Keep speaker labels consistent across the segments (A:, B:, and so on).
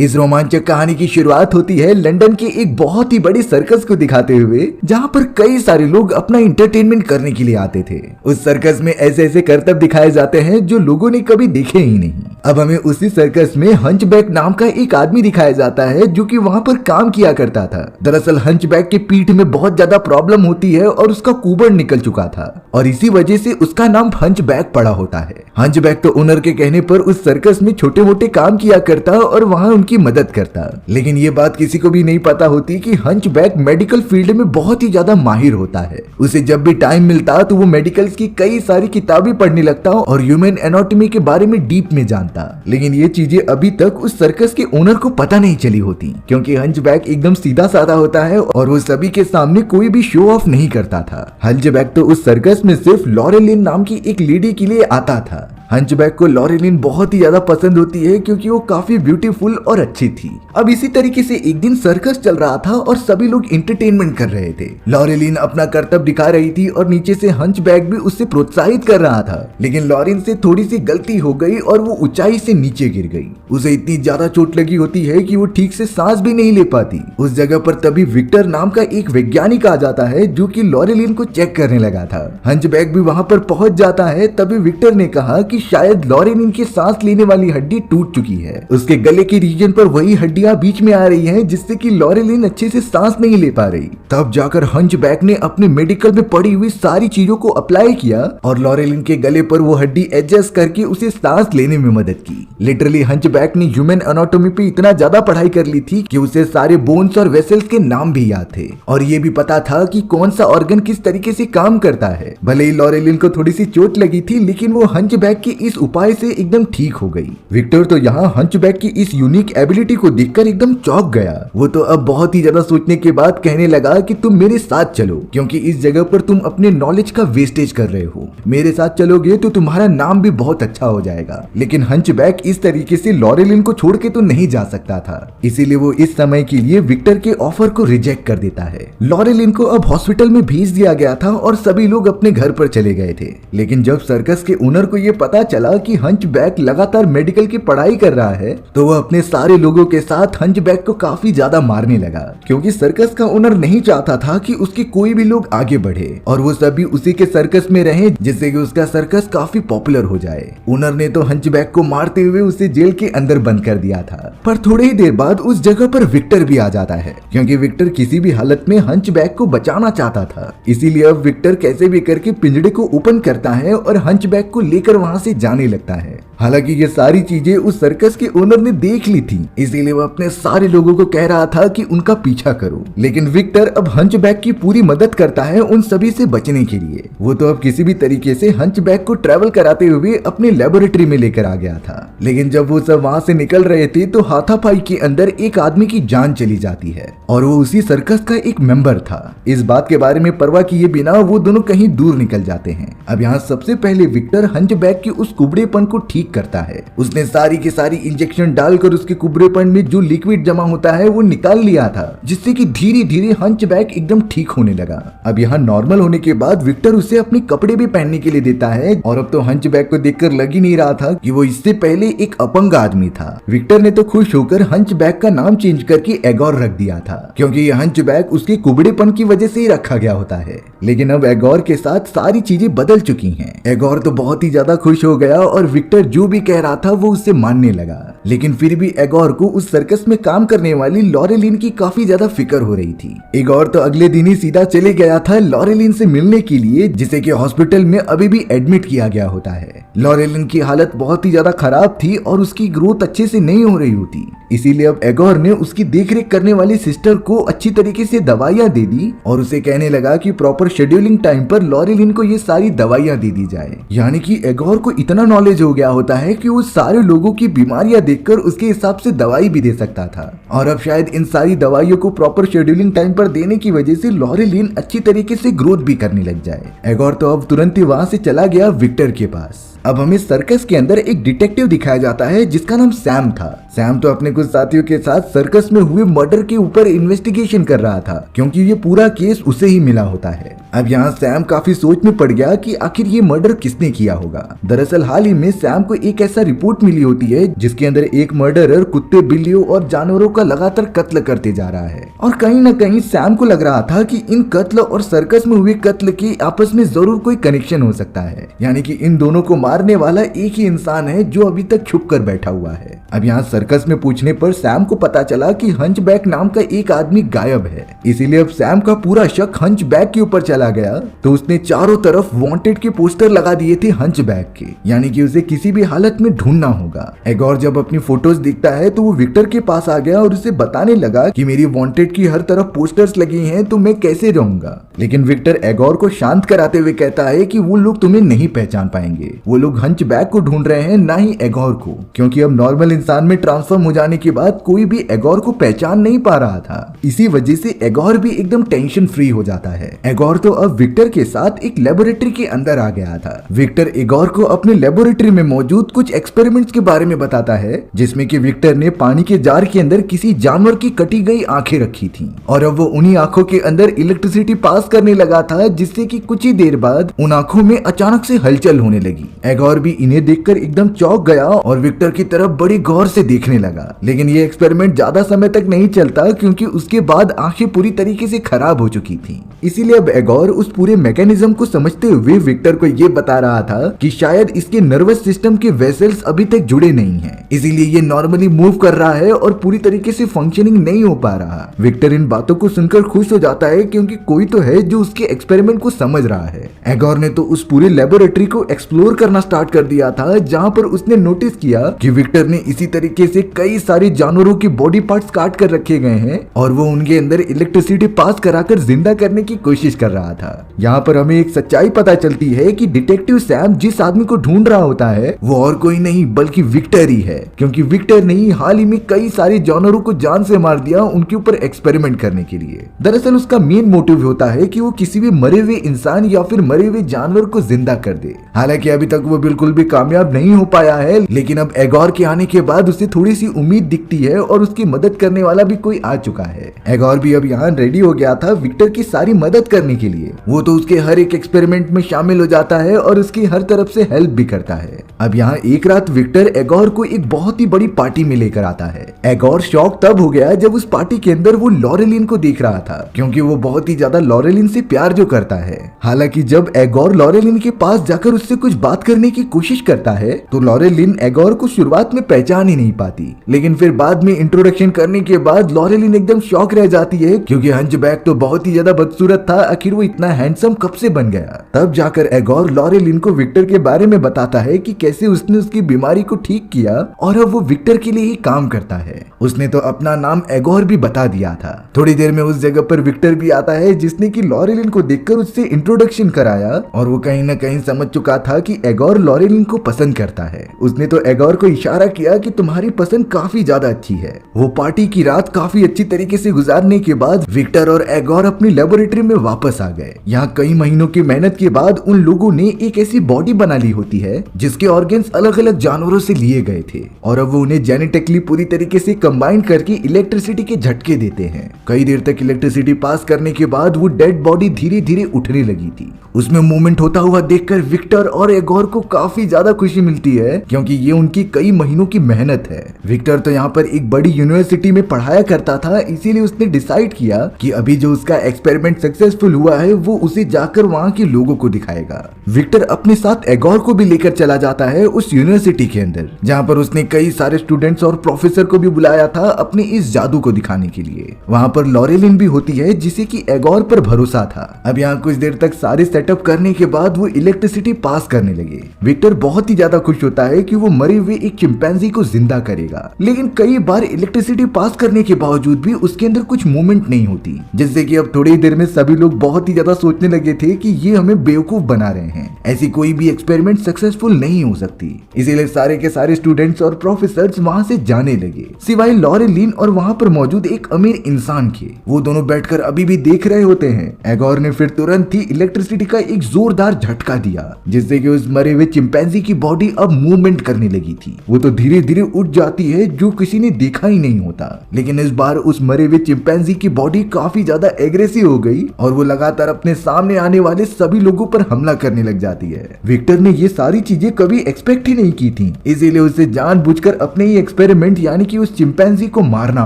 A: इस रोमांचक कहानी की शुरुआत होती है लंदन के एक बहुत ही बड़ी सर्कस को दिखाते हुए, जहां पर कई सारे लोग अपना इंटरटेनमेंट करने के लिए आते थे। उस सर्कस में ऐसे ऐसे करतब दिखाए जाते हैं जो लोगों ने कभी देखे ही नहीं। अब हमें उसी सर्कस में हंचबैक नाम का एक आदमी दिखाया जाता है जो कि वहां पर काम किया करता था। दरअसल हंचबैक के पीठ में बहुत ज्यादा प्रॉब्लम होती है और उसका कुबड़ निकल चुका था और इसी वजह से उसका नाम हंचबैक पड़ा होता है। हंचबैक तो ओनर के कहने पर उस सर्कस में छोटे मोटे काम किया करता और वहां उनकी मदद करता, लेकिन ये बात किसी को भी नहीं पता होती कि हंचबैक मेडिकल फील्ड में बहुत ही ज्यादा माहिर होता है। उसे जब भी टाइम मिलता तो वो मेडिकल्स की कई सारी किताबें पढ़ने लगता और ह्यूमन एनाटॉमी के बारे में डीप में जानता, लेकिन ये चीजें अभी तक उस सर्कस के ओनर को पता नहीं चली होती, क्योंकि हंचबैक एकदम सीधा साधा होता है और वो सभी के सामने कोई भी शो ऑफ नहीं करता था। हंचबैक तो उस सर्कस में सिर्फ लॉरेलिन नाम की एक लेडी के लिए आता था। हंचबैक को लॉरेलिन बहुत ही ज्यादा पसंद होती है क्योंकि वो काफी ब्यूटीफुल और अच्छी थी। अब इसी तरीके से एक दिन सर्कस चल रहा था और सभी लोग एंटरटेनमेंट कर रहे थे। लॉरेलिन अपना करतब दिखा रही थी और नीचे से हंचबैक भी उससे प्रोत्साहित कर रहा था, लेकिन लॉरेन से थोड़ी सी गलती हो गई और वो ऊंचाई से नीचे गिर गई। उसे इतनी ज्यादा चोट लगी होती है कि वो ठीक से सांस भी नहीं ले पाती। उस जगह पर तभी विक्टर नाम का एक वैज्ञानिक आ जाता है जो कि लॉरेलिन को चेक करने लगा था। हंचबैक भी वहां पर पहुंच जाता है। तभी विक्टर ने कहा कि शायद लॉरेलिन की सांस लेने वाली हड्डी टूट चुकी है। उसके गले के रीजन पर वही हड्डियां बीच में आ रही हैं, जिससे कि लॉरेलिन अच्छे से सांस नहीं ले पा रही। तब जाकर हंचबैक ने अपने मेडिकल में पड़ी हुई सारी चीजों को अप्लाई किया और लॉरेलिन के गले पर वो हड्डी एडजस्ट करके उसे सांस लेने में मदद की। लिटरली हंचबैक ने ह्यूमन एनाटॉमी पे इतना ज्यादा पढ़ाई कर ली थी कि उसे सारे बोन्स और वेसल्स के नाम भी याद थे और ये भी पता था कि कौन सा ऑर्गन किस तरीके से काम करता है। भले ही लॉरेलिन को थोड़ी सी चोट लगी थी, लेकिन वो हंचबैक की इस उपाय से एकदम ठीक हो गई। विक्टर तो यहाँ हंचबैक की इस यूनिक एबिलिटी को देखकर एकदम चौंक गया। वो तो अब बहुत ही ज्यादा सोचने के बाद कहने लगा कि तुम मेरे साथ चलो, क्योंकि इस जगह पर तुम अपने नॉलेज का वेस्टेज कर रहे हो। मेरे साथ चलोगे तो तुम्हारा नाम भी बहुत अच्छा हो जाएगा। लेकिन हंचबैक इस तरीके से लॉरेलिन को छोड़ के तो नहीं जा सकता था, इसीलिए वो इस समय के लिए विक्टर के ऑफर को रिजेक्ट कर देता है। लॉरेलिन को अब हॉस्पिटल में भेज दिया गया था और सभी लोग अपने घर पर चले गए थे। लेकिन जब सर्कस के ओनर को ये पता चला कि हंचबैक लगातार मेडिकल की पढ़ाई कर रहा है, तो वह अपने सारे लोगों के साथ हंचबैक को काफी ज्यादा मारने लगा, क्योंकि सर्कस का ओनर नहीं चाहता था कि उसके कोई भी लोग आगे बढ़े और वो सभी उसी के सर्कस में रहे, जिससे कि उसका सर्कस काफी पॉपुलर हो जाए। ओनर ने तो हंचबैक को मारते हुए उसे जेल के अंदर बंद कर दिया था। पर थोड़ी ही देर बाद उस जगह पर विक्टर भी आ जाता है, क्योंकि विक्टर किसी भी हालत में हंचबैक को बचाना चाहता था। इसीलिए अब विक्टर कैसे भी करके पिंजड़े को ओपन करता है और हंचबैक को लेकर वहां से जाने लगता है। हालांकि ये सारी चीजें उस सर्कस के ओनर ने देख ली थी, इसीलिए वो अपने सारे लोगों को कह रहा था कि उनका पीछा करो। लेकिन विक्टर अब हंचबैक की पूरी मदद करता है उन सभी से बचने के लिए। वो तो अब किसी भी तरीके से हंचबैक को ट्रेवल कराते हुए अपने लेबोरेटरी में लेकर आ गया था। लेकिन जब वो सब वहां से निकल रहे थे तो हाथापाई के अंदर एक आदमी की जान चली जाती है और वो उसी सर्कस का एक मेंबर था। इस बात के बारे में परवाह किए बिना वो दोनों कहीं दूर निकल जाते हैं। अब यहाँ सबसे पहले विक्टर हंचबैक के उस कुबड़ेपन को ठीक करता है। उसने सारी की सारी इंजेक्शन डालकर उसके कुबड़ेपन में जो लिक्विड जमा होता है वो निकाल लिया था, जिससे कि धीरे धीरे हंचबैक एकदम ठीक होने लगा। अब यहाँ नॉर्मल होने के बाद विक्टर उसे अपने कपड़े भी पहनने के लिए देता है और अब तो हंचबैक को देखकर लग ही नहीं रहा था कि वो इससे पहले एक अपंग आदमी था। विक्टर ने तो खुश होकर हंचबैक का नाम चेंज करके एगोर रख दिया था, क्योंकि ये हंचबैक उसके कुबड़ेपन की वजह से ही रखा गया होता है। लेकिन अब एगोर के साथ सारी चीजें बदल चुकी हैं। एगोर तो बहुत ही ज्यादा खुश हो गया और विक्टर जो भी कह रहा था वो उससे मानने लगा। लेकिन फिर भी एगोर को उस सर्कस में काम करने वाली लॉरेलिन की काफी ज्यादा फिक्र हो रही थी। एगोर तो अगले दिन ही सीधा चले गया था लॉरेलिन से मिलने के लिए, जिसे कि हॉस्पिटल में अभी भी एडमिट किया गया होता है। लॉरेलिन की हालत बहुत ही ज्यादा खराब थी और उसकी ग्रोथ अच्छे से नहीं हो रही होती, इसीलिए अब एगोर ने उसकी देखरेख करने वाली सिस्टर को अच्छी तरीके से दवाइयां दे दी और उसे कहने लगा कि प्रॉपर शेड्यूलिंग टाइम पर लॉरेलिन को ये सारी दवाइयां दे दी जाए। यानी कि एगोर को इतना नॉलेज हो गया होता है कि वो सारे लोगों की बीमारियां देखकर उसके हिसाब से दवाई भी दे सकता था। और अब शायद इन सारी दवाइयों को प्रॉपर शेड्यूलिंग टाइम पर देने की वजह से लॉरेलिन अच्छी तरीके से ग्रोथ भी करने लग जाए। एगोर तो अब तुरंत ही वहां से चला गया विक्टर के पास। अब हमें सर्कस के अंदर एक डिटेक्टिव दिखाया जाता है जिसका नाम सैम था। सैम तो अपने कुछ साथियों के साथ सर्कस में हुए मर्डर के ऊपर इन्वेस्टिगेशन कर रहा था, क्योंकि ये पूरा केस उसे ही मिला होता है। अब यहाँ सैम काफी सोच में पड़ गया कि आखिर ये मर्डर किसने किया होगा। दरअसल हाल ही में सैम को एक ऐसा रिपोर्ट मिली होती है जिसके अंदर एक मर्डरर कुत्ते, बिल्लियों और जानवरों का लगातार कत्ल करते जा रहा है और कहीं न कहीं सैम को लग रहा था कि इन कत्ल और सर्कस में हुए कत्ल के आपस में जरूर कोई कनेक्शन हो सकता है, यानी कि इन दोनों को मारने वाला एक ही इंसान है जो अभी तक छुप कर बैठा हुआ है। अब यहाँ सर्कस में पूछने पर सैम को पता चला कि हंचबैक नाम का एक आदमी गायब है, इसीलिए अब सैम का पूरा शक हंचबैक के ऊपर चला गया। तो उसने चारों तरफ वांटेड के पोस्टर लगा दिए थे हंचबैक के, यानी कि उसे किसी भी हालत में ढूंढना होगा। एगोर जब अपनी फोटोज दिखता है तो वो विक्टर के पास आ गया और उसे बताने लगा कि मेरी वांटेड की हर तरफ पोस्टर्स लगी हैं तो मैं कैसे रहूंगा। लेकिन विक्टर एगोर को शांत कराते हुए कहता है कि वो लोग तुम्हें नहीं पहचान पाएंगे, वो लोग हंचबैक को ढूंढ रहे हैं, ना ही एगोर को, क्योंकि अब नॉर्मल इंसान में ट्रांसफॉर्म हो जाने के बाद कोई भी एगोर को पहचान नहीं पा रहा था। इसी वजह से एगोर भी एकदम टेंशन फ्री हो जाता है। एगोर तो अब विक्टर के साथ एक लेबोरेटरी के अंदर आ गया था। विक्टर एगोर को अपने लेबोरेटरी में मौजूद कुछ एक्सपेरिमेंट्स के बारे में बताता है, जिसमें कि विक्टर ने पानी के जार के अंदर किसी जानवर की कटी गई आंखें रखी थी और अब वो उन्हीं आंखों के अंदर इलेक्ट्रिसिटी पास करने लगा था, जिससे कि कुछ ही देर बाद उन आंखों में अचानक से हलचल होने लगी। एगोर भी इन्हें देखकर एकदम चौंक गया और विक्टर की तरफ बड़ी गौर से देखने लगा। लेकिन ये एक्सपेरिमेंट ज्यादा समय तक नहीं चलता, क्योंकि उसके बाद आंखें पूरी तरीके से खराब हो चुकी थी। इसीलिए अब एगोर उस पूरे मैकेनिज्म को समझते हुए विक्टर को ये बता रहा था कि शायद इसके नर्वस सिस्टम के वेसल्स अभी तक जुड़े नहीं हैं, इसीलिए ये नॉर्मली मूव कर रहा है और पूरी तरीके से फंक्शनिंग नहीं हो पा रहा। विक्टर इन बातों को सुनकर खुश हो जाता है, क्योंकि कोई तो है जो उसके एक्सपेरिमेंट को समझ रहा है। एगोर ने तो उस पूरे लेबोरेटरी को एक्सप्लोर करना स्टार्ट कर दिया था, जहां पर उसने नोटिस किया कि विक्टर ने इसी तरीके से कई सारे जानवरों के बॉडी पार्ट्स काट कर रखे गए हैं और वो उनके अंदर इलेक्ट्रिसिटी पास कराकर जिंदा करने की कोशिश कर रहा था। यहाँ पर हमें एक सच्चाई पता चलती है कि डिटेक्टिव सैम जिस आदमी को ढूंढ रहा होता है वो और कोई नहीं बल्कि विक्टर ही है, क्योंकि विक्टर ने हाल ही में कई सारे जानवरों को जान से मार दिया उनके ऊपर एक्सपेरिमेंट करने के लिए। दरअसल उसका मेन मोटिव होता है कि वो किसी भी मरे हुए इंसान या फिर मरे हुए जानवर को जिंदा कर दे। हालांकि अभी तक वो बिल्कुल भी कामयाब नहीं हो पाया है, लेकिन अब एगोर के आने के बाद उसे थोड़ी सी उम्मीद दिखती है और उसकी मदद करने वाला भी कोई आ चुका है। एगोर भी अब यहाँ रेडी हो गया था विक्टर की सारी मदद करने के लिए। वो तो उसके हर एक एक्सपेरिमेंट में शामिल हो जाता है और उसकी हर तरफ से हेल्प भी करता है। अब यहाँ एक रात विक्टर एगोर को एक बहुत ही बड़ी पार्टी में लेकर आता है। एगोर शॉक तब हो गया जब उस पार्टी के अंदर वो लॉरेलिन को देख रहा था, क्योंकि वो बहुत ही ज्यादा लॉरेलिन से प्यार जो करता है। हालांकि जब एगोर लॉरेलिन के पास जाकर उससे कुछ बात करने की कोशिश करता है तो लॉरेलिन एगोर को शुरुआत में पहचान ही नहीं पाती, लेकिन फिर बाद में इंट्रोडक्शन करने के बाद लॉरेलिन एकदम शॉक रह जाती है, क्योंकि हंचबैक तो बहुत ही ज्यादा बदसूरत था, आखिर वो इतना हैंडसम कब से बन गया। तब जाकर एगोर लॉरेलिन को विक्टर के बारे में बताता है कि कैसे उसने उसकी बीमारी को ठीक किया और अब वो विक्टर के लिए ही काम करता है। उसने तो अपना नाम एगोर भी बता दिया था। थोड़ी देर में उस जगह पर विक्टर भी आता है, जिसने कि लॉरेलिन को देखकर उससे इंट्रोडक्शन कराया और वो कहीं न कहीं समझ चुका था कि एगोर लॉरेलिन को पसंद करता है। उसने तो एगोर को इशारा किया कि तुम्हारी पसंद काफी ज्यादा अच्छी है। वो पार्टी की रात काफी अच्छी तरीके से गुजारने के बाद विक्टर और एगोर अपनी लेबोरेटरी में वापस आ गए। यहाँ कई महीनों की मेहनत के बाद उन लोगों ने एक ऐसी बॉडी बना ली होती है जिसके ऑर्गन्स अलग अलग जानवरों से लिए गए थे और अब वो उन्हें जेनेटिकली पूरी तरीके से कंबाइन करके इलेक्ट्रिसिटी के झटके देते हैं। कई देर तक इलेक्ट्रिसिटी पास करने के बाद वो डेड बॉडी धीरे धीरे उठने लगी थी। उसमें मूवमेंट होता हुआ देखकर विक्टर और एगोर को काफी ज्यादा खुशी मिलती है, क्योंकि ये उनकी कई महीनों की मेहनत है। विक्टर तो यहाँ पर एक बड़ी यूनिवर्सिटी में पढ़ाया करता था, इसीलिए उसने डिसाइड किया कि अभी जो उसका एक्सपेरिमेंट सक्सेसफुल हुआ है वो उसे जाकर वहाँ के लोगों को दिखाएगा। विक्टर अपने साथ एगोर को भी लेकर चला जाता है उस यूनिवर्सिटी के अंदर, जहाँ पर उसने कई सारे स्टूडेंट्स और प्रोफेसर को भी बुलाया था अपने इस जादू को दिखाने के लिए। वहाँ पर लॉरेलिन भी होती है, जिसे कि एगोर पर भरोसा था। अब यहाँ कुछ देर तक सारे सेटअप करने के बाद वो इलेक्ट्रिसिटी पास करने लगे। विक्टर बहुत ही ज्यादा खुश होता है कि वो मरे हुए एक चिंपैंजी को जिंदा करेगा, लेकिन कई बार इलेक्ट्रिसिटी पास करने के बावजूद भी उसके अंदर कुछ मूवमेंट नहीं होती, जिससे कि अब थोड़ी देर में सभी लोग बहुत ही ज्यादा सोचने लगे थे कि ये हमें बेवकूफ बना रहे हैं, ऐसी कोई भी एक्सपेरिमेंट सक्सेसफुल नहीं हो सकती। इसीलिए सारे के सारे स्टूडेंट्स और प्रोफेसर्स वहां से जाने लगे, सिवाय लॉरेलिन और वहां पर मौजूद एक अमीर इंसान के। वो दोनों बैठकर अभी भी देख रहे होते हैं। एगोर ने फिर तुरंत ही इलेक्ट्रिसिटी का एक जोरदार झटका दिया, जिससे कि उस मरे हुए चिंपैंजी की बॉडी अब मूवमेंट करने लगी थी। वो तो धीरे धीरे उठ जाती है, जो किसी ने देखा ही नहीं होता। लेकिन इस बार उस मरे हुए चिंपैंजी की बॉडी काफी ज्यादा एग्रेसिव हो गई और वो लगातार लगातार अपने सामने आने वाले सभी लोगों पर हमला करने लग जाती है। विक्टर ने ये सारी चीजें कभी एक्सपेक्ट ही नहीं की थी, इसीलिए उसे जानबूझकर अपने ही एक्सपेरिमेंट यानी कि उस चिंपैंजी को मारना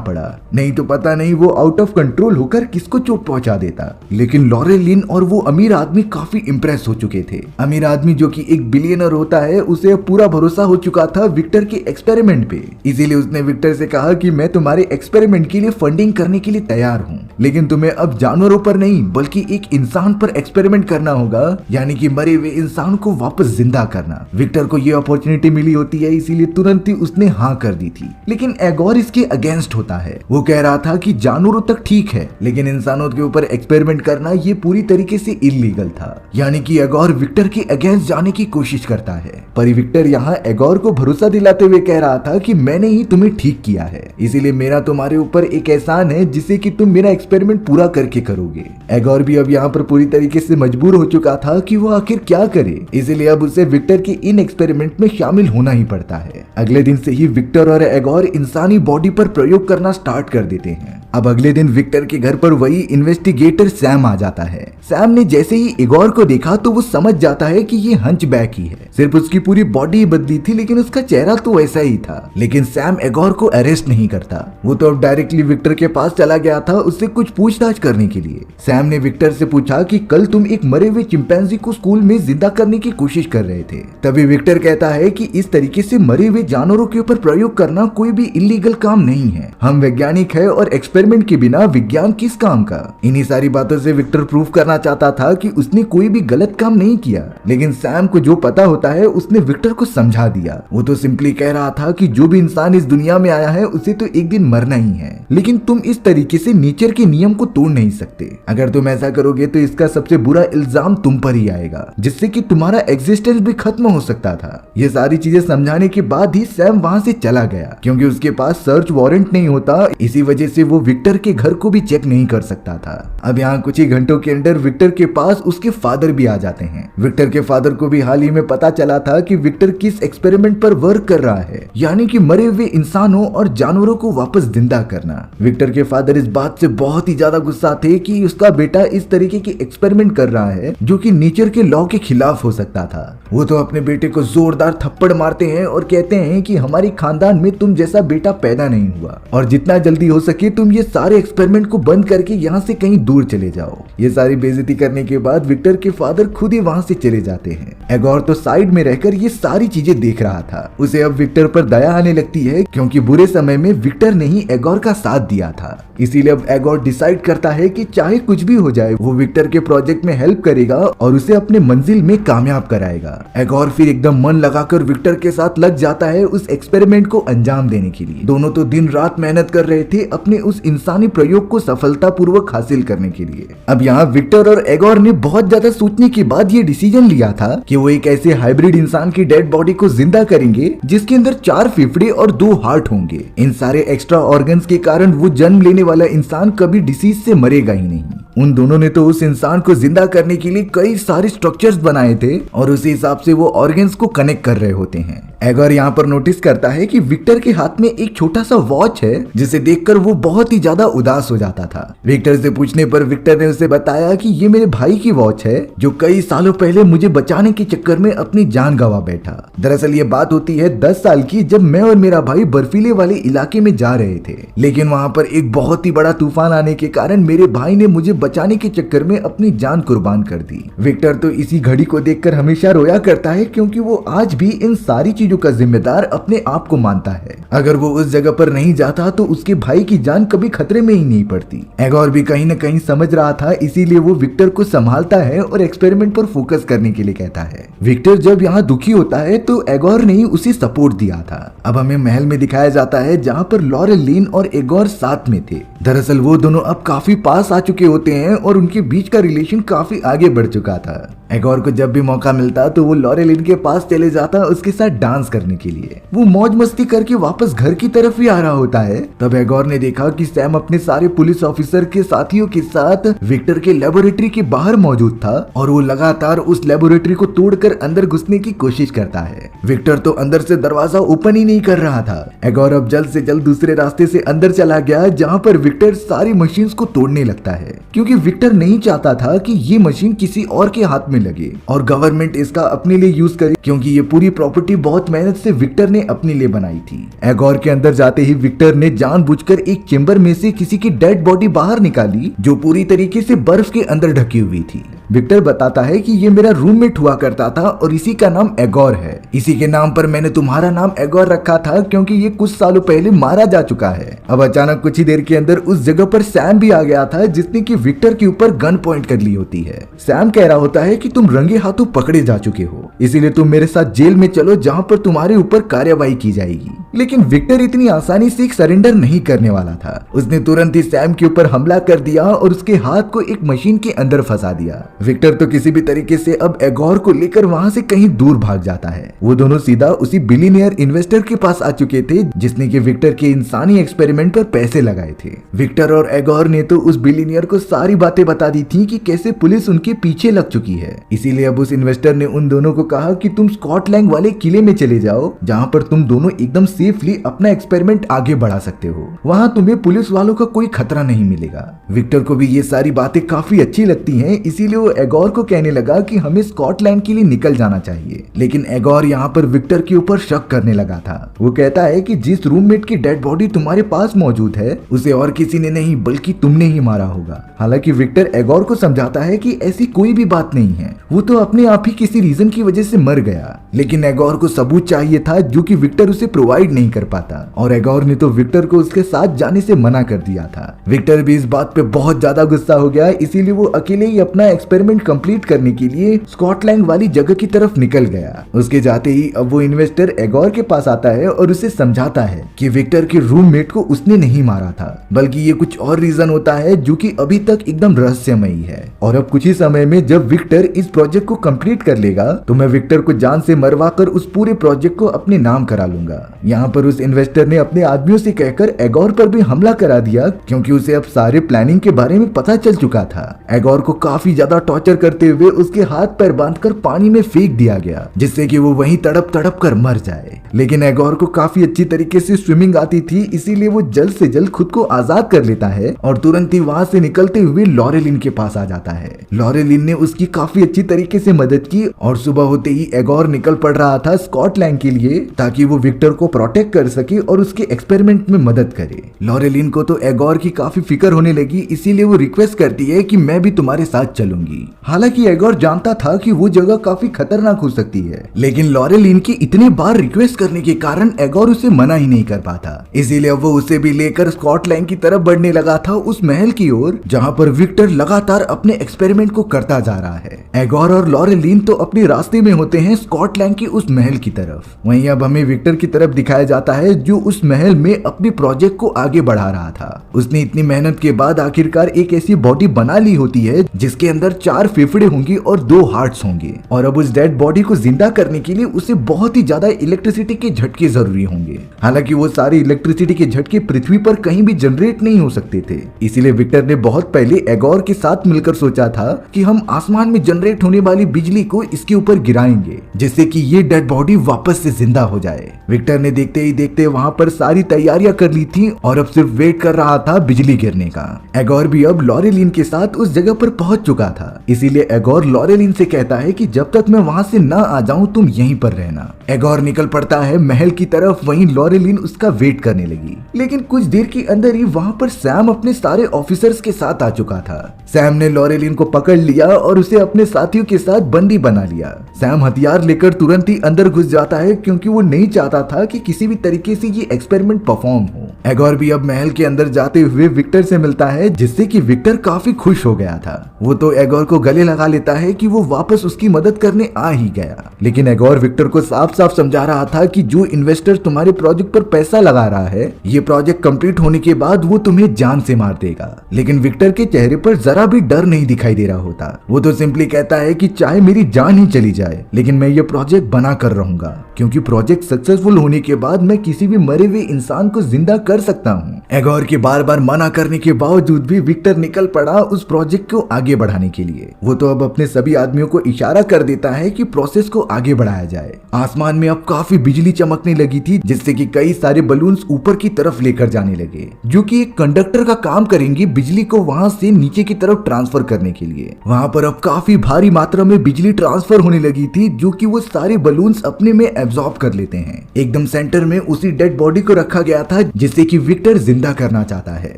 A: पड़ा, नहीं तो पता नहीं वो आउट ऑफ कंट्रोल होकर किसको चोट पहुंचा देता। लेकिन लॉरेल लिन और वो अमीर आदमी काफी इंप्रेस हो चुके थे। अमीर आदमी जो कि एक बिलियनर होता है, उसे पूरा भरोसा हो चुका था विक्टर के एक्सपेरिमेंट पे, इसीलिए उसने विक्टर से कहा कि मैं तुम्हारे एक्सपेरिमेंट के लिए फंडिंग करने के लिए तैयार हूँ, लेकिन तुम्हें अब जानवरों पर नहीं बल्कि एक इंसान पर एक्सपेरिमेंट करना होगा, यानी कि मरे हुए इंसान को वापस जिंदा करना। विक्टर को ये अपॉर्चुनिटी मिली होती है, इसीलिए तुरंत ही उसने हाँ कर दी थी। लेकिन एगोर इसके अगेंस्ट होता है। वो कह रहा था कि जानवरों तक ठीक है, लेकिन इंसानों के ऊपर एक्सपेरिमेंट करना ये पूरी तरीके से इलीगल था, यानी कि एगोर विक्टर के अगेंस्ट जाने की कोशिश करता है। पर विक्टर यहाँ एगोर को भरोसा दिलाते हुए कह रहा था कि मैंने ही तुम्हें ठीक किया है, इसीलिए मेरा तुम्हारे ऊपर एक एहसान है जिसे कि तुम मेरा एक्सपेरिमेंट पूरा करके करोगे। एगोर भी अब यहाँ पर पूरी तरीके से मजबूर हो चुका था कि वो आखिर क्या करे, इसलिए अब उसे विक्टर के इन एक्सपेरिमेंट में शामिल होना ही पड़ता है। अगले दिन से ही विक्टर और एगोर इंसानी बॉडी पर प्रयोग करना स्टार्ट कर देते हैं। अब अगले दिन विक्टर के घर पर वही इन्वेस्टिगेटर सैम आ जाता है। सैम ने जैसे ही एगोर को देखा तो वो समझ जाता है कि ये हंचबैक ही है, सिर्फ उसकी पूरी बॉडी बदली थी लेकिन उसका चेहरा तो वैसा ही था। लेकिन सैम एगोर को अरेस्ट नहीं करता, वो तो अब डायरेक्टली विक्टर के पास चला गया था उससे कुछ पूछताछ करने के लिए। सैम ने विक्टर से पूछा कि कल तुम एक मरे हुए चिंपैंजी को स्कूल में जिंदा करने की कोशिश कर रहे थे। तभी विक्टर कहता है कि इस तरीके से मरे हुए जानवरों के ऊपर प्रयोग करना कोई भी इलीगल काम नहीं है, हम वैज्ञानिक है और एक्सपेरिमेंट के बिना विज्ञान किस काम का। इन्हीं सारी बातों से विक्टर प्रूव करना चाहता था कि उसने कोई भी गलत काम नहीं किया, लेकिन सैम को जो पता होता है उसने विक्टर को समझा दिया। वो तो सिंपली कह रहा था कि जो भी इंसान इस दुनिया में आया है उसे तो एक दिन मरना ही है, लेकिन तुम इस तरीके से नेचर के नियम को तोड़ नहीं सकते। अगर तुम ऐसा करोगे तो इसका सबसे बुरा इल्जाम तुम पर ही आएगा, जिससे कि तुम्हारा एग्जिस्टेंस भी खत्म हो सकता था। ये सारी चीजें समझाने के बाद ही सैम वहां से चला गया, क्योंकि उसके पास सर्च वारंट नहीं होता, इसी वजह से वो विक्टर के घर को भी चेक नहीं कर सकता था। अब यहाँ कुछ ही घंटों के अंदर विक्टर के पास उसके फादर भी आ जाते हैं। विक्टर के फादर को भी हाल ही में पता चला था कि विक्टर किस एक्सपेरिमेंट पर वर्क कर रहा है, यानी कि मरे हुए इंसानों और जानवरों को वापस जिंदा करना। विक्टर के फादर इस बात से बहुत ही ज्यादा गुस्सा थे कि उसका बेटा इस तरीके के एक्सपेरिमेंट कर रहा है जो कि नेचर के लॉ के खिलाफ हो सकता था। वो तो अपने बेटे को जोरदार थप्पड़ मारते हैं और कहते हैं कि हमारी खानदान में तुम जैसा बेटा पैदा नहीं हुआ और जितना जल्दी हो सके तुम ये सारे एक्सपेरिमेंट को बंद करके यहाँ से कहीं दूर चले जाओ। ये सारी बेइज्जती करने के बाद विक्टर के फादर खुद ही वहाँ से चले जाते हैं। एगोर तो साइड में रहकर ये सारी चीजें देख रहा था। उसे अब विक्टर पर दया आने लगती है, क्योंकि बुरे समय में विक्टर ने ही एगोर का साथ दिया था। इसीलिए अब एगोर डिसाइड करता है कि चाहे कुछ भी हो जाए वो विक्टर के प्रोजेक्ट में हेल्प करेगा और उसे अपने मंजिल में कामयाब कराएगा। एगोर फिर एकदम मन लगाकर विक्टर के साथ लग जाता है उस एक्सपेरिमेंट को अंजाम देने के लिए। दोनों तो दिन रात मेहनत कर रहे थे अपने उस इंसानी प्रयोग को सफलतापूर्वक हासिल करने के लिए। अब यहाँ विक्टर और एगोर ने बहुत ज्यादा सोचने के बाद ये डिसीजन लिया था कि वो एक ऐसे हाइब्रिड इंसान की डेड बॉडी को जिंदा करेंगे जिसके अंदर 4 फेफड़े और 2 हार्ट होंगे। इन सारे एक्स्ट्रा ऑर्गन्स के कारण वो जन्म लेने वाला इंसान कभी डिसीज से मरेगा ही नहीं। उन दोनों ने तो उस इंसान को जिंदा करने के लिए कई सारे स्ट्रक्चर्स बनाए थे और उसी हिसाब से वो ऑर्गन्स को कनेक्ट कर रहे होते हैं। एगोर यहाँ पर नोटिस करता है कि विक्टर के हाथ में एक छोटा सा वॉच है, जिसे देखकर वो बहुत ही ज्यादा उदास हो जाता था। विक्टर से पूछने पर विक्टर ने उसे बताया कि ये मेरे भाई की वॉच है जो कई सालों पहले मुझे बचाने के चक्कर में अपनी जान गंवा बैठा। दरअसल ये बात होती है 10 साल की, जब मैं और मेरा भाई बर्फीले वाले इलाके में जा रहे थे, लेकिन वहाँ पर एक बहुत ही बड़ा तूफान आने के कारण मेरे भाई ने मुझे बचाने के चक्कर में अपनी जान कुर्बान कर दी। विक्टर तो इसी घड़ी को देखकर हमेशा रोया करता है, क्योंकि वो आज भी इन सारी चीजों का जिम्मेदार अपने आप को मानता है। अगर वो उस जगह पर नहीं जाता तो उसके भाई की जान कभी खतरे में ही नहीं पड़ती। एगोर भी कहीं न कहीं समझ रहा था, इसीलिए वो विक्टर को संभालता है और एक्सपेरिमेंट पर फोकस करने के लिए कहता है। विक्टर जब यहाँ दुखी होता है तो एगोर ने ही उसे सपोर्ट दिया था। अब हमें महल में दिखाया जाता है जहाँ पर लॉरेल लिन और एगोर साथ में थे। दरअसल वो दोनों अब काफी पास आ चुके होते हैं और उनके बीच का रिलेशन काफी आगे बढ़ चुका था। एगोर को जब भी मौका मिलता तो वो लॉरेलिन के पास चले जाता उसके साथ डांस करने के लिए। वो मौज मस्ती करके वापस घर की तरफ ही आ रहा होता है। तब एगोर ने देखा कि सैम अपने सारे पुलिस ऑफिसर के साथियों के साथ विक्टर के लेबोरेटरी के बाहर मौजूद था और वो लगातार उस लेबोरेटरी को तोड़कर अंदर घुसने की कोशिश करता है। विक्टर तो अंदर से दरवाजा ओपन ही नहीं कर रहा था। एगोर अब जल्द से जल्द दूसरे रास्ते से अंदर चला गया जहाँ पर विक्टर सारी मशीन्स को तोड़ने लगता है, क्योंकि विक्टर नहीं चाहता था कि ये मशीन किसी और के हाथ में लगे और गवर्नमेंट इसका अपने लिए यूज करे, क्योंकि ये पूरी प्रॉपर्टी बहुत मेहनत से विक्टर ने अपने लिए बनाई थी। एगोर के अंदर जाते ही विक्टर ने जानबूझकर एक चेंबर में से किसी की डेड बॉडी बाहर निकाली जो पूरी तरीके से बर्फ के अंदर ढकी हुई थी। विक्टर बताता है कि ये मेरा रूममेट हुआ करता था और इसी का नाम एगोर है। इसी के नाम पर मैंने तुम्हारा नाम एगोर रखा था क्योंकि ये कुछ सालों पहले मारा जा चुका है। अब अचानक कुछ ही देर के अंदर उस जगह पर सैम भी आ गया था जिसने कि विक्टर के ऊपर गन पॉइंट कर ली होती है। सैम कह रहा होता है कि तुम रंगे हाथों पकड़े जा चुके हो, इसीलिए तुम मेरे साथ जेल में चलो जहाँ पर तुम्हारे ऊपर कार्यवाही की जाएगी। लेकिन विक्टर इतनी आसानी से सरेंडर नहीं करने वाला था। उसने तुरंत ही सैम के ऊपर हमला कर दिया और उसके हाथ को एक मशीन के अंदर फंसा दिया। विक्टर तो किसी भी तरीके से अब एगोर को लेकर वहां से कहीं दूर भाग जाता है। वो दोनों सीधा उसी बिलियनियर इन्वेस्टर के पास आ चुके थे जिसने कि विक्टर के इंसानी एक्सपेरिमेंट पर पैसे लगाए थे। विक्टर और एगोर ने तो उस बिलियनियर को सारी बातें बता दी थी कि कैसे पुलिस उनके पीछे लग चुकी है। इसीलिए अब उस इन्वेस्टर ने उन दोनों को कहा कि तुम स्कॉटलैंड वाले किले में चले जाओ जहाँ पर तुम दोनों एकदम सेफली अपना एक्सपेरिमेंट आगे बढ़ा सकते हो। वहाँ तुम्हें पुलिस वालों का कोई खतरा नहीं मिलेगा। विक्टर को भी ये सारी बातें काफी अच्छी लगती हैं, इसीलिए वो एगोर को कहने लगा कि हमें स्कॉटलैंड के लिए निकल जाना चाहिए। लेकिन एगोर यहाँ पर विक्टर के ऊपर शक करने लगा था। वो कहता है कि जिस रूममेट की डेड बॉडी तुम्हारे पास मौजूद है उसे और किसी ने नहीं बल्कि तुमने ही मारा होगा। हालांकि विक्टर एगोर को समझाता है कि ऐसी कोई भी बात नहीं है, वो तो अपने आप ही किसी रीजन की वजह से मर गया। लेकिन एगोर को सबूत चाहिए था जो कि विक्टर उसे प्रोवाइड नहीं कर पाता और एगोर ने तो विक्टर को उसके साथ जाने से मना कर दिया था। विक्टर भी इस बात पे बहुत ज्यादा गुस्सा हो गया, इसीलिए वो अकेले ही अपना एक्सपेरिमेंट कंप्लीट करने के लिए स्कॉटलैंड वाली जगह की तरफ निकल गया। उसके जाते ही अब वो इन्वेस्टर एगोर के पास आता है और उसे समझाता है कि विक्टर के रूममेट को उसने नहीं मारा था, बल्कि ये कुछ और रीजन होता है जो कि अभी तक एकदम रहस्यमयी है। और अब कुछ ही समय में जब विक्टर इस प्रोजेक्ट को कंप्लीट कर लेगा तो मैं विक्टर को जान से मरवा कर उस पूरे प्रोजेक्ट को अपने नाम करा लूंगा। यहाँ पर उस इन्वेस्टर ने अपने आदमियों से कहकर एगोर पर भी हमला करा दिया, क्योंकि उसे अब सारे प्लानिंग के बारे में पता चल चुका था। एगोर को काफी ज्यादा टॉर्चर करते हुए उसके हाथ पैर बांधकर पानी में फेंक दिया गया, जिससे कि वो वहीं तड़प तड़प कर मर जाए। लेकिन एगोर को काफी अच्छी तरीके से स्विमिंग आती थी, इसीलिए वो जल्द से जल्द खुद को आजाद कर लेता है और तुरंत ही वहां से निकलते हुए लॉरेलिन के पास आ जाता है। लॉरेलिन ने उसकी काफी अच्छी तरीके से मदद की और सुबह होते ही एगोर निकल पड़ रहा था स्कॉटलैंड के लिए ताकि वो विक्टर को प्रोटेक्ट कर सके और उसके एक्सपेरिमेंट में मदद करे। लॉरेलिन को तो एगोर की काफी फिक्र होने लगी, इसीलिए वो रिक्वेस्ट करती है कि मैं भी तुम्हारे साथ चलूंगी। हालांकि एगोर जानता था कि वो जगह काफी खतरनाक हो सकती है, लेकिन लॉरेलिन की इतने बार रिक्वेस्ट करने के कारण एगोर उसे मना ही नहीं कर पाता। इसीलिए वो उसे भी लेकर स्कॉटलैंड की तरफ बढ़ने लगा था, उस महल की ओर जहां पर विक्टर लगातार अपने एक्सपेरिमेंट को करता जा रहा है। एगोर और लॉरेलिन तो अपने रास्ते में होते हैं स्कॉटलैंड के उस महल की तरफ। वहीं अब हमें विक्टर की तरफ दिखाया जाता है जो उस महल में अपने प्रोजेक्ट को आगे बढ़ा रहा था। उसने इतनी मेहनत के बाद आखिरकार एक ऐसी बॉडी बना ली होती है जिसके अंदर 4 फेफड़े होंगे और 2 हार्ट्स होंगे, और अब उस डेड बॉडी को जिंदा करने के लिए उसे बहुत ही ज्यादा इलेक्ट्रिसिटी के झटके जरूरी होंगे। हालांकि वो सारे इलेक्ट्रिसिटी के झटके पृथ्वी पर कहीं भी जनरेट नहीं हो सकते थे, इसीलिए विक्टर ने बहुत पहले एगोर के साथ मिलकर सोचा था कि हम आसमान में जनरेट होने वाली बिजली को इसके ऊपर गिराएंगे जिससे कि ये डेड बॉडी वापस से जिंदा हो जाए। विक्टर ने देखते ही देखते वहां पर सारी तैयारियां कर ली थी और अब सिर्फ वेट कर रहा था बिजली गिरने का। एगोर भी अब लॉरेलिन के साथ उस जगह पर पहुंच चुका था, इसीलिए एगोर लॉरेलिन से कहता है कि जब तक मैं वहां से ना आ जाऊं तुम यहीं पर रहना। एगोर निकल पड़ता है महल की तरफ, वहीं लॉरेलिन उसका वेट करने लगी। लेकिन कुछ देर के अंदर ही वहां पर सैम अपने सारे ऑफिसर्स के साथ आ चुका था। सैम ने लॉरेलिन को पकड़ लिया और उसे अपने साथियों के साथ बंदी बना लिया। सैम हथियार लेकर तुरंत ही अंदर घुस जाता है क्योंकि वो नहीं चाहता चाहता था कि किसी भी तरीके से ये एक्सपेरिमेंट परफॉर्म हो। एगोर भी अब महल के अंदर जाते हुए विक्टर से मिलता है, जिससे कि विक्टर काफी खुश हो गया था। वो तो एगोर को गले लगा लेता है कि वो वापस उसकी मदद करने आ ही गया, लेकिन एगोर विक्टर को साफ साफ समझा रहा था कि जो इन्वेस्टर तुम्हारे प्रोजेक्ट पर पैसा लगा रहा है, ये प्रोजेक्ट कंप्लीट होने के बाद वो तुम्हें जान से मार देगा। लेकिन विक्टर के चेहरे पर जरा भी डर नहीं दिखाई दे रहा होता। वो तो सिंपली कहता है कि चाहे मेरी जान ही चली जाए, लेकिन मैं ये प्रोजेक्ट बना कर रहूंगा, क्योंकि प्रोजेक्ट सक्सेसफुल होने के बाद मैं किसी भी मरे हुए इंसान को जिंदा कर सकता हूँ। एगोर के बार बार मना करने के बावजूद भी विक्टर निकल पड़ा उस प्रोजेक्ट को आगे बढ़ाने के लिए। वो तो अब अपने सभी आदमियों को इशारा कर देता है कि प्रोसेस को आगे बढ़ाया जाए। आसमान में अब काफी बिजली चमकने लगी थी, जिससे कि कई सारे बलून्स ऊपर की तरफ लेकर जाने लगे, जो कि एक कंडक्टर का काम करेंगे बिजली को वहां से नीचे की तरफ ट्रांसफर करने के लिए। वहां पर अब काफी भारी मात्रा में बिजली ट्रांसफर होने लगी थी, जो कि वो सारे बलून्स अपने में एब्जॉर्ब कर लेते हैं। एकदम सेंटर में उसी डेड बॉडी को रखा गया था, जिससे कि विक्टर जिंदा करना चाहता है।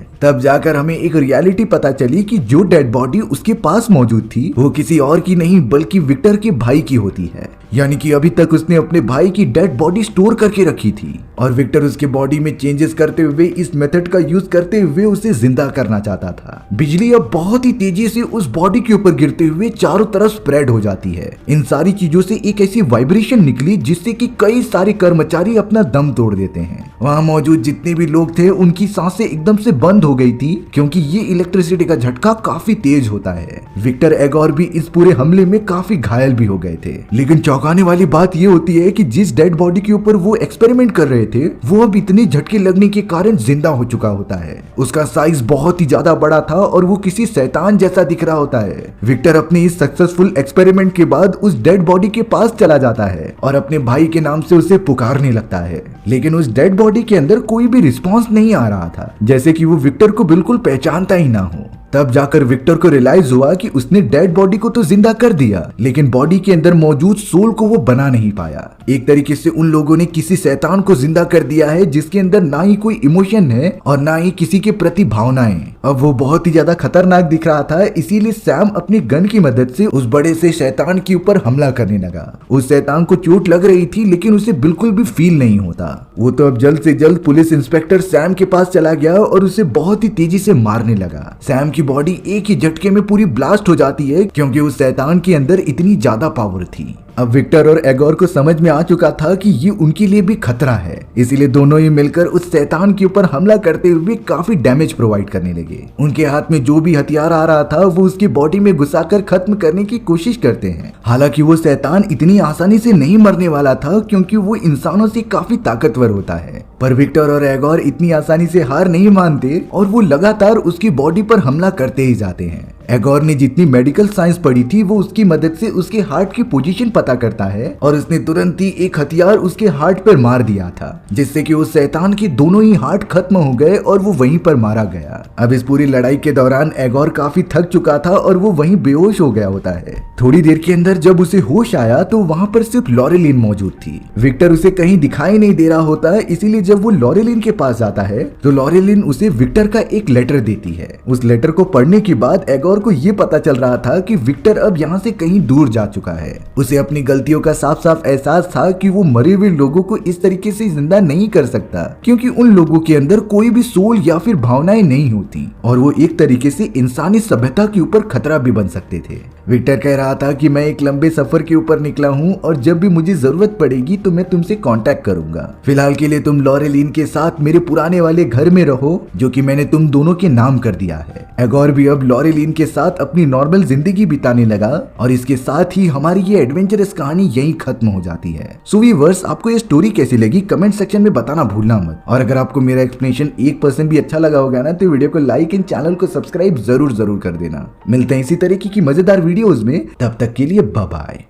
A: तब जाकर हमें एक रियलिटी पता चली कि जो डेड बॉडी उसके पास मौजूद थी वो किसी और की नहीं बल्कि विक्टर के भाई की होती है। यानी कि अभी तक उसने अपने भाई की डेड बॉडी स्टोर करके रखी थी और विक्टर उसके बॉडी में चेंजेस करते हुए इस मेथड का यूज करते हुए उसे जिंदा करना चाहता था। बिजली अब बहुत ही तेजी से उस बॉडी के ऊपर गिरते हुए चारों तरफ स्प्रेड हो जाती है। इन सारी चीजों से एक ऐसी वाइब्रेशन निकली जिससे कि कई सारे कर्मचारी अपना दम तोड़ देते हैं। वहां मौजूद जितने भी लोग थे उनकी सांसें एकदम से बंद हो गई थी, क्योंकि ये इलेक्ट्रिसिटी का झटका काफी तेज होता है। विक्टर एगोर भी इस पूरे हमले में काफी घायल भी हो गए थे। लेकिन चौंकाने वाली बात ये होती है कि जिस डेड बॉडी के ऊपर वो एक्सपेरिमेंट कर रहे थे वो अब इतने झटके लगने के कारण जिंदा हो चुका होता है। उसका साइज बहुत ही ज्यादा बड़ा था और वो किसी शैतान जैसा दिख रहा होता है। विक्टर अपने इस सक्सेसफुल एक्सपेरिमेंट के बाद उस डेड बॉडी के पास चला जाता है और अपने भाई के नाम से उसे पुकारने लगता है, लेकिन उस डेड बॉडी के अंदर कोई भी रिस्पॉन्स नहीं आ रहा था, जैसे कि वो विक्टर को बिल्कुल पहचानता ही ना हो। तब जाकर विक्टर को रियलाइज हुआ कि उसने डेड बॉडी को तो जिंदा कर दिया, लेकिन बॉडी के अंदर मौजूद सोल को वो बना नहीं पाया। एक तरीके से उन लोगों ने किसी शैतान को जिंदा कर दिया है, जिसके अंदर ना ही कोई इमोशन है और ना ही किसी के प्रति भावनाएं। अब वो बहुत ही ज्यादा खतरनाक दिख रहा था, इसीलिए सैम अपनी गन की मदद से उस बड़े से शैतान के ऊपर हमला करने लगा। उस शैतान को चोट लग रही थी, लेकिन उसे बिल्कुल भी फील नहीं होता। वो तो अब जल्द से जल्द पुलिस इंस्पेक्टर सैम के पास चला गया और उसे बहुत ही तेजी से मारने लगा। सैम की बॉडी एक ही झटके में पूरी ब्लास्ट हो जाती है, क्योंकि उस शैतान के अंदर इतनी ज्यादा पावर थी। अब विक्टर और एगोर को समझ में आ चुका था कि ये उनके लिए भी खतरा है, इसीलिए दोनों ही मिलकर उस शैतान के ऊपर हमला करते हुए काफी डैमेज प्रोवाइड करने लगे। उनके हाथ में जो भी हथियार आ रहा था वो उसकी बॉडी में घुसाकर खत्म करने की कोशिश करते हैं। हालांकि वो शैतान इतनी आसानी से नहीं मरने वाला था, क्योंकि वो इंसानों से काफी ताकतवर होता है। पर विक्टर और एगोर इतनी आसानी से हार नहीं मानते और वो लगातार उसकी बॉडी पर हमला करते ही जाते हैं। एगोर ने जितनी मेडिकल साइंस पढ़ी थी वो उसकी मदद से उसके हार्ट की पोजीशन पता करता है और उसने तुरंत ही एक हथियार उसके हार्ट पर मार दिया था, जिससे कि उस शैतान के दोनों ही हार्ट खत्म हो गए और वो वहीं पर मारा गया। अब इस पूरी लड़ाई के दौरान एगोर काफी थक चुका था और वो वहीं बेहोश हो गया होता है। थोड़ी देर के अंदर जब उसे होश आया तो वहाँ पर सिर्फ लॉरेलिन मौजूद थी। विक्टर उसे कहीं दिखाई नहीं दे रहा होता है, इसीलिए जब वो लॉरेलिन के पास जाता है तो लॉरेलिन उसे विक्टर का एक लेटर देती है। उस लेटर को पढ़ने के बाद एगोर को ये पता चल रहा था कि विक्टर अब यहाँ से कहीं दूर जा चुका है। उसे अपनी गलतियों का साफ साफ एहसास था कि वो मरे हुए लोगों को इस तरीके से जिंदा नहीं कर सकता, क्योंकि उन लोगों के अंदर कोई भी सोल या फिर भावनाएं नहीं होती और वो एक तरीके से इंसानी सभ्यता के ऊपर खतरा भी बन सकते थे। विक्टर कह रहा था कि मैं एक लंबे सफर के ऊपर निकला हूँ और जब भी मुझे जरूरत पड़ेगी तो मैं तुमसे कांटेक्ट करूंगा। फिलहाल के लिए तुम लॉरेलिन के साथ मेरे पुराने वाले घर में रहो, जो कि मैंने तुम दोनों के नाम कर दिया है। एगोर भी अब लॉरेलिन के साथ अपनी नॉर्मल जिंदगी बिताने लगा और इसके साथ ही हमारी ये एडवेंचरस कहानी यहीं खत्म हो जाती है। सो व्यूअर्स, आपको ये स्टोरी कैसी लगी कमेंट सेक्शन में बताना भूलना मत। और अगर आपको मेरा एक्सप्लेनेशन 1% भी अच्छा लगा होगा ना तो वीडियो को लाइक एंड चैनल को सब्सक्राइब जरूर कर देना। मिलते हैं इसी तरीके की मजेदार वीडियोस में, तब तक के लिए बाय बाय।